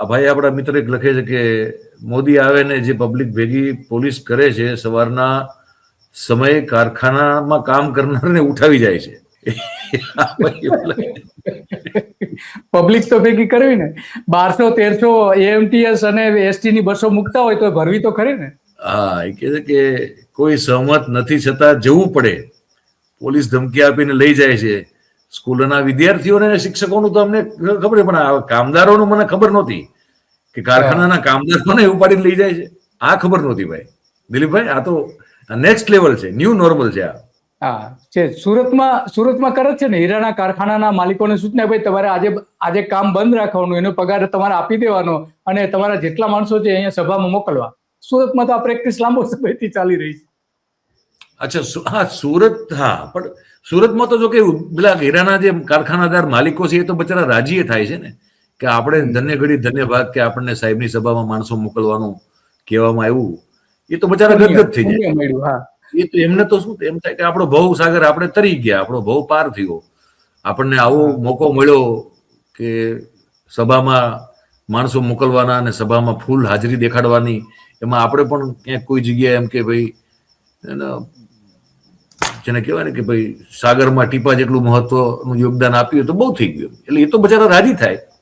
આ ભાઈ આપણા મિત્ર એક લખે છે કે મોદી આવે ને જે પબ્લિક ભેગી પોલીસ કરે છે સવારના સમયે કારખાનામાં કામ કરનારને ઉઠાવી જાય છે. પબ્લિક તો ભેગી કરવી ને, 1200-1300 એએમટીએસ અને એસટી ની બસો મૂકતા હોય તો ભરવી તો ખરી ને. હા, એ કહે છે કે કોઈ સહમત નથી છતાં જવું પડે, પોલીસ ધમકી આપીને લઈ જાય છે. સ્કૂલના વિદ્યાર્થીઓને શિક્ષકોનું તો અમને ખબર છે, પણ આ કામદારોનું મને ખબર નહોતી કે કારખાનાના કામદારોને ઉપાડીને લઈ જાય છે. આ ખબર નહોતી ભાઈ દિલીપભાઈ. આ તો નેક્સ્ટ લેવલ છે, ન્યૂ નોર્મલ છે આ. હા છે. સુરતમાં કરે છે ને, હીરાના કારખાનાના માલિકોને સૂચના, ભાઈ તમારે આજે કામ બંધ રાખવાનું, એનો પગાર તમારે આપી દેવાનો અને તમારા જેટલા માણસો છે અહીંયા સભામાં મોકલવા. સુરતમાં તો આ પ્રેક્ટિસ લાંબો સમયથી ચાલી રહી છે. અચ્છા, હા સુરત, હા, પણ સુરતમાં તો જો કે પેલા હીરાના જે કારખાનાદાર માલિકો છે એ તો બચારા રાજી થાય છે ને કે આપણે ધન્ય ઘડી ધન્ય ભાગ કે આપણને સાહેબની સભામાં માણસો મોકલવાનું કહેવામાં આવ્યું. એ તો બચારા ગદગદ થઈ જાય. એ તો એમને તો શું એમ થાય કે આપણો ભવ સાગર આપણે તરી ગયા, આપણો ભવ પાર થયો, આપણને આવો મોકો મળ્યો કે સભામાં માણસો મોકલવાના અને સભામાં ફૂલ હાજરી દેખાડવાની. એમાં આપણે પણ ક્યાંક કોઈ જગ્યાએ એમ કે ભાઈ જેને કહેવાય ને કે ભાઈ સાગરમાં ટીપા જેટલું મહત્વનું યોગદાન આપ્યું તો બહુ થઈ ગયું. એટલે એ તો બચારા રાજી થાય.